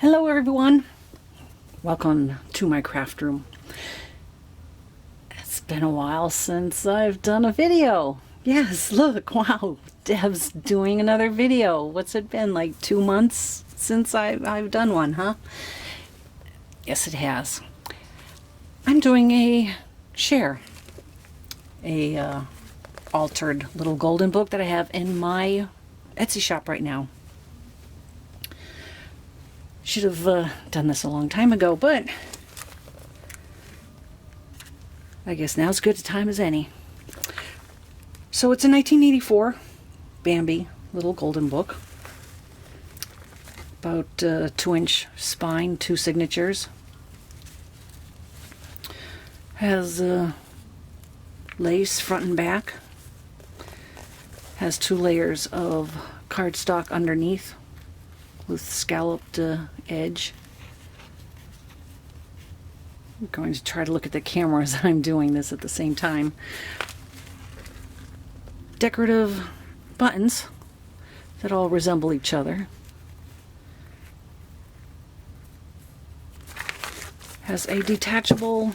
Hello everyone, welcome to my craft room. It's been a while since I've done a video. Yes, look, wow, Deb's doing another video. What's it been, like 2 months since I've done one, huh? Yes, it has. I'm doing a share, a altered little golden book that I have in my Etsy shop right now. Should have done this a long time ago, but I guess now's as good a time as any. So it's a 1984 Bambi little golden book. About 2-inch spine, 2 signatures. Has lace front and back. Has 2 layers of cardstock underneath with scalloped edge. I'm going to try to look at the camera as I'm doing this at the same time. Decorative buttons that all resemble each other. Has a detachable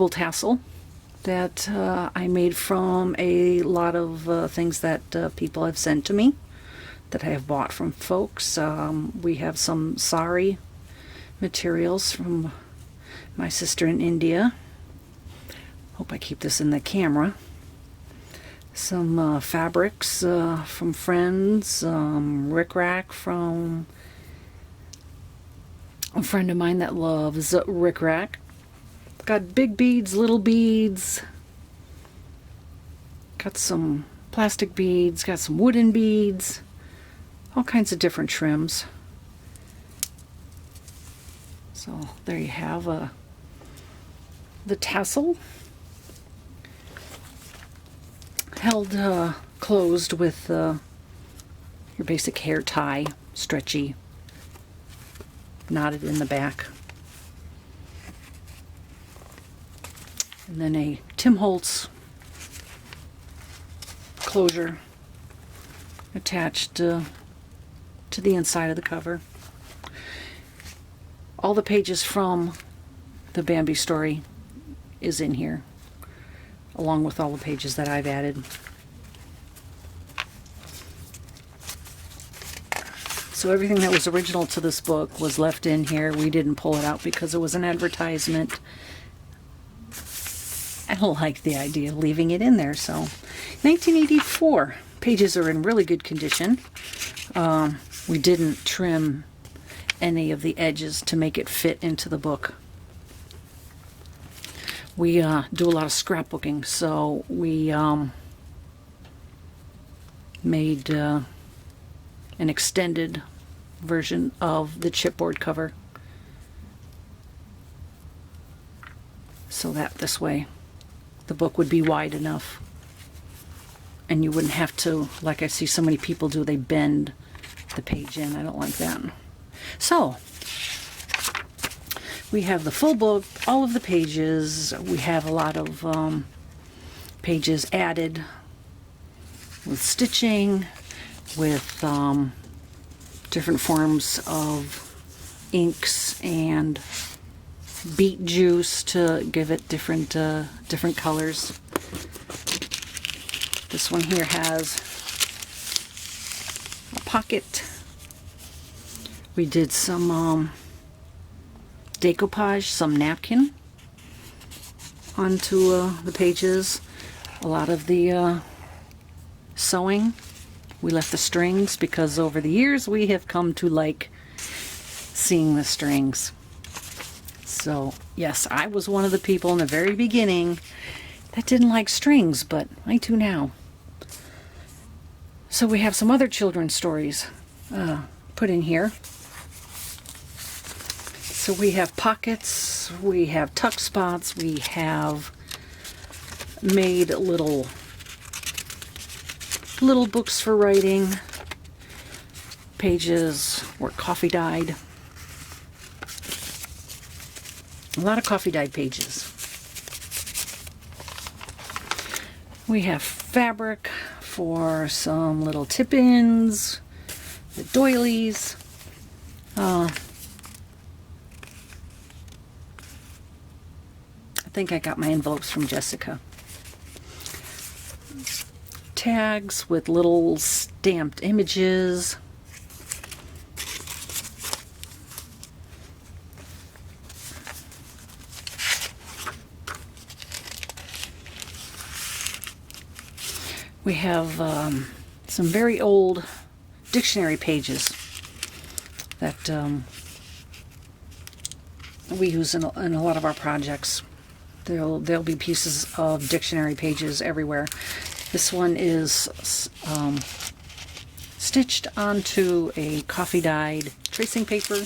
tassel that I made from a lot of things that people have sent to me that I have bought from folks. We have some sari materials from my sister in India. Hope I keep this in the camera. Some fabrics from friends, rickrack from a friend of mine that loves rickrack. Got big beads, little beads, got some plastic beads, got some wooden beads, all kinds of different trims. So there you have the tassel held closed with your basic hair tie, stretchy, knotted in the back. And then a Tim Holtz closure attached to the inside of the cover. All the pages from the Bambi story is in here, along with all the pages that I've added. So everything that was original to this book was left in here. We didn't pull it out because it was an advertisement. I don't like the idea of leaving it in there. So 1984, pages are in really good condition. We didn't trim any of the edges to make it fit into the book. We do a lot of scrapbooking, so we made an extended version of the chipboard cover, so that this way the book would be wide enough and you wouldn't have to, like I see so many people do, they bend the page in. I don't like that. So we have the full book, all of the pages. We have a lot of pages added with stitching, with different forms of inks and beet juice to give it different colors. This one here has a pocket. We did some decoupage, some napkin onto the pages. A lot of the sewing, we left the strings because over the years we have come to like seeing the strings. So yes, I was one of the people in the very beginning that didn't like strings, but I do now. So we have some other children's stories put in here. So we have pockets, we have tuck spots, we have made little books for writing. Pages were coffee dyed. A lot of coffee dyed pages. We have fabric for some little tip-ins, the doilies. I think I got my envelopes from Jessica. Tags with little stamped images. We have some very old dictionary pages that we use in a lot of our projects. There'll be pieces of dictionary pages everywhere. This one is stitched onto a coffee-dyed tracing paper.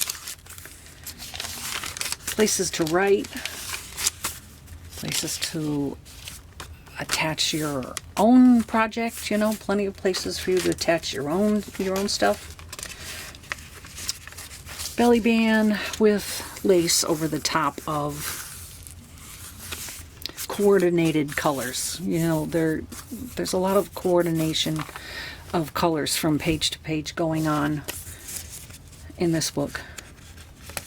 Places to write, places to attach your own project, you know, plenty of places for you to attach your own stuff. Belly band with lace over the top of coordinated colors. You know, there's a lot of coordination of colors from page to page going on in this book.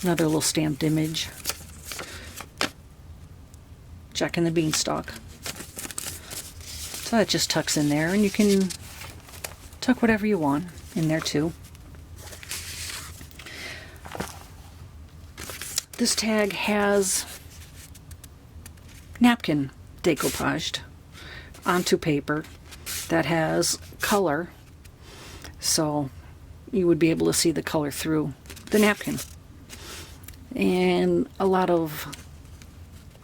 Another little stamped image. Jack and the Beanstalk. So that just tucks in there, and you can tuck whatever you want in there too. This tag has napkin decoupaged onto paper that has color, so you would be able to see the color through the napkin. And a lot of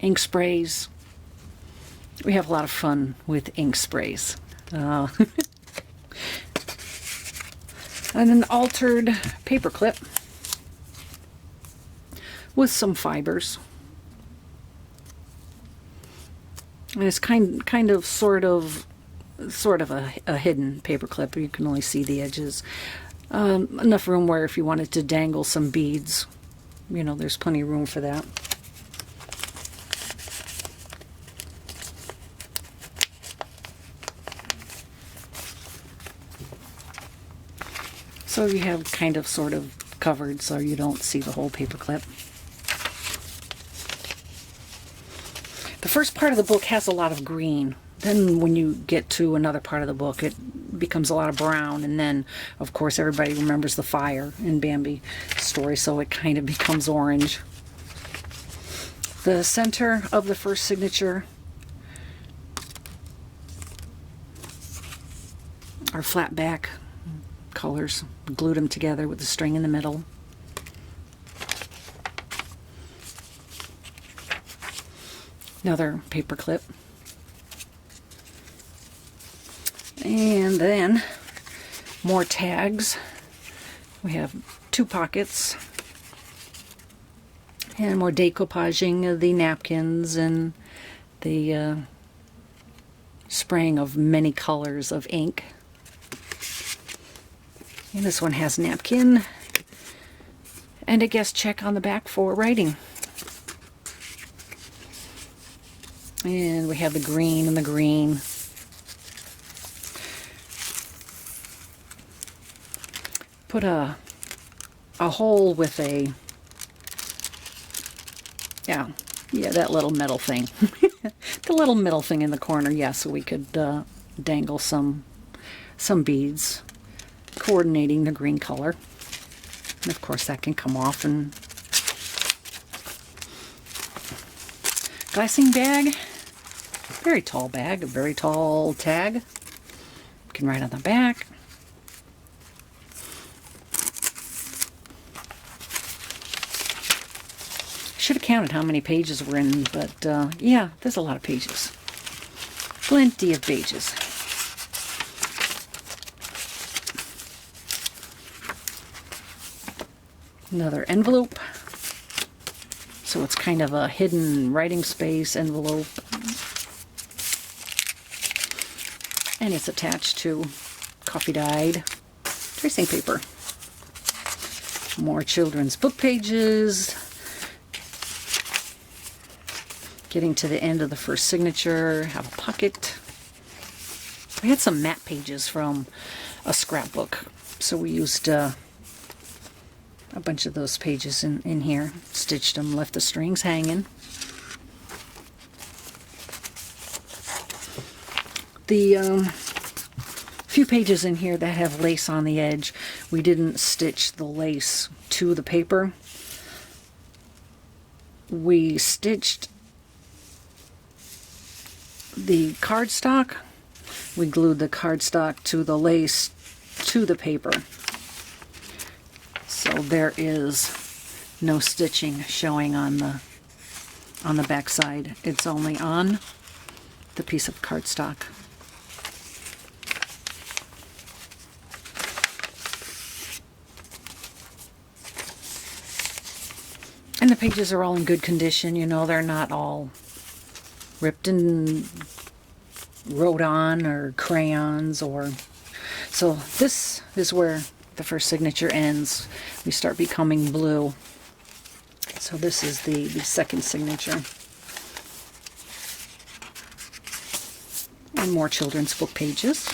ink sprays. We have a lot of fun with ink sprays. And an altered paper clip with some fibers. And it's kind of sort of a hidden paper clip. You can only see the edges. Enough room where if you wanted to dangle some beads, you know, there's plenty of room for that. So you have kind of sort of covered so you don't see the whole paper clip. The first part of the book has a lot of green. Then when you get to another part of the book, it becomes a lot of brown. And then, of course, everybody remembers the fire in Bambi story, so it kind of becomes orange. The center of the first signature are flat back colors. Glued them together with the string in the middle. Another paper clip. And then more tags. We have 2 pockets. And more decoupaging of the napkins and the spraying of many colors of ink. And this one has napkin and a guest check on the back for writing. And we have the green and the green. Put a hole with a, yeah, that little metal thing. The little metal thing in the corner, yeah, so we could dangle some beads, coordinating the green color. And of course that can come off. And glassing bag, very tall bag, a very tall tag. You can write on the back. Should have counted how many pages were in, but yeah, there's a lot of pages. Plenty of pages. Another envelope. So it's kind of a hidden writing space envelope. And it's attached to coffee-dyed tracing paper. More children's book pages. Getting to the end of the first signature, have a pocket. We had some matte pages from a scrapbook, so we used a bunch of those pages in here, stitched them, left the strings hanging. The few pages in here that have lace on the edge, we didn't stitch the lace to the paper. We stitched the cardstock. We glued the cardstock to the lace to the paper. So there is no stitching showing on the back side. It's only on the piece of cardstock. And the pages are all in good condition, you know, they're not all ripped and wrote on or crayons or... So this is where the first signature ends. We start becoming blue. So this is the second signature. And more children's book pages.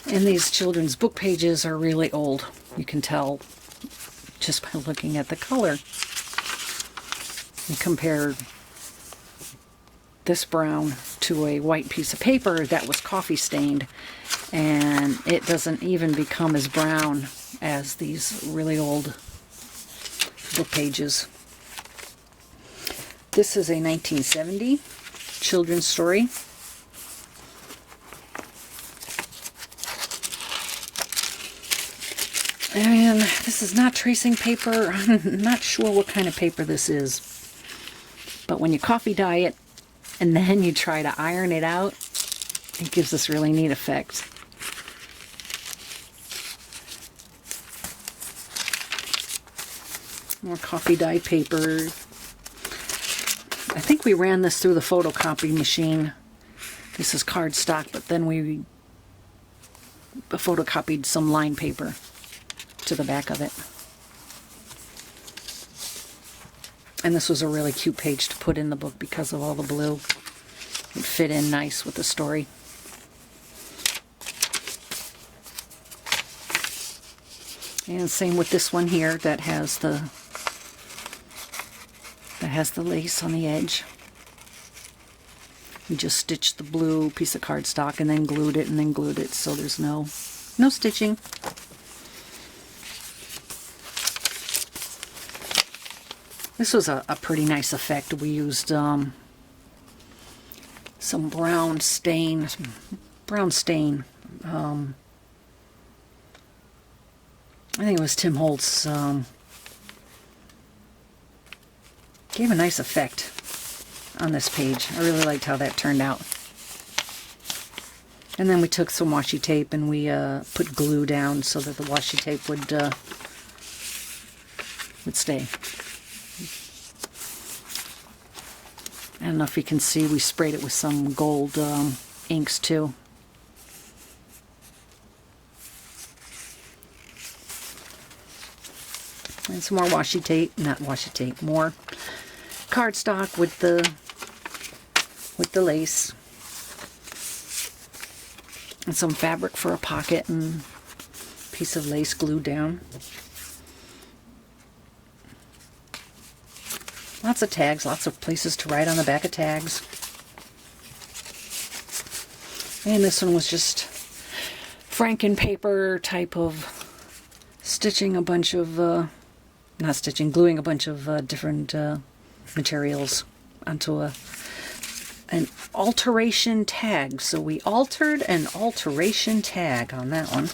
And these children's book pages are really old. You can tell just by looking at the color. You compare this brown to a white piece of paper that was coffee stained, and it doesn't even become as brown as these really old book pages. This is a 1970 children's story. And this is not tracing paper. I'm not sure what kind of paper this is. But when you coffee dye it and then you try to iron it out, it gives this really neat effect. More coffee dye paper. I think we ran this through the photocopy machine. This is cardstock, but then we photocopied some line paper to the back of it. And this was a really cute page to put in the book because of all the blue. It fit in nice with the story. And same with this one here that has the lace on the edge. We just stitched the blue piece of cardstock and then glued it, so there's no stitching. This was a pretty nice effect. We used some brown stain. I think it was Tim Holtz. Gave a nice effect on this page. I really liked how that turned out. And then we took some washi tape and we put glue down so that the washi tape would stay. I don't know if you can see, we sprayed it with some gold inks too. And some more washi tape, not washi tape, more cardstock with the lace. And some fabric for a pocket and a piece of lace glued down. Lots of tags, lots of places to write on the back of tags. And this one was just Franken paper type of stitching a bunch of, not stitching, gluing a bunch of different materials onto an alteration tag. So we altered an alteration tag on that one.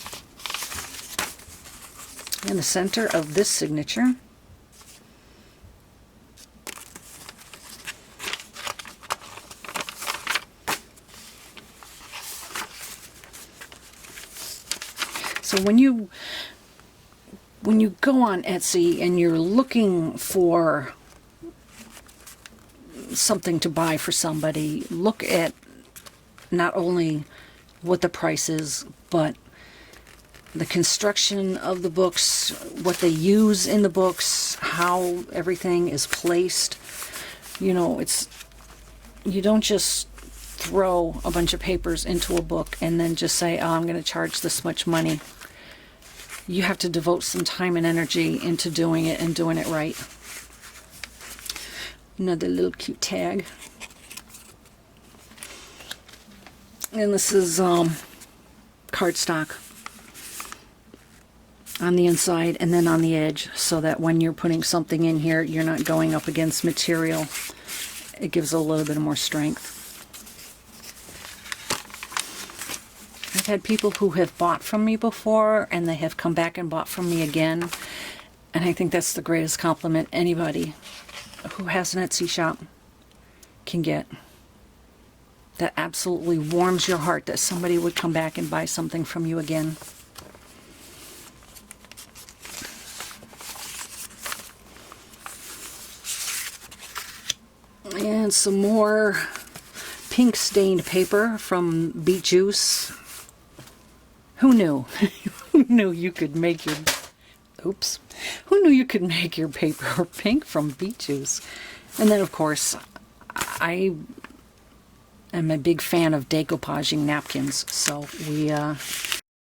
In the center of this signature, so when you go on Etsy and you're looking for something to buy for somebody, look at not only what the price is, but the construction of the books, what they use in the books, how everything is placed. You know, it's you don't just throw a bunch of papers into a book and then just say, oh, I'm going to charge this much money. You have to devote some time and energy into doing it and doing it right. Another little cute tag. And this is cardstock on the inside and then on the edge, so that when you're putting something in here, you're not going up against material. It gives a little bit more strength. I've had people who have bought from me before, and they have come back and bought from me again. And I think that's the greatest compliment anybody who has an Etsy shop can get. That absolutely warms your heart that somebody would come back and buy something from you again. And some more pink stained paper from Beet Juice. Who knew? Who knew you could make your... Oops. Who knew you could make your paper pink from beet juice? And then, of course, I am a big fan of decoupaging napkins. So we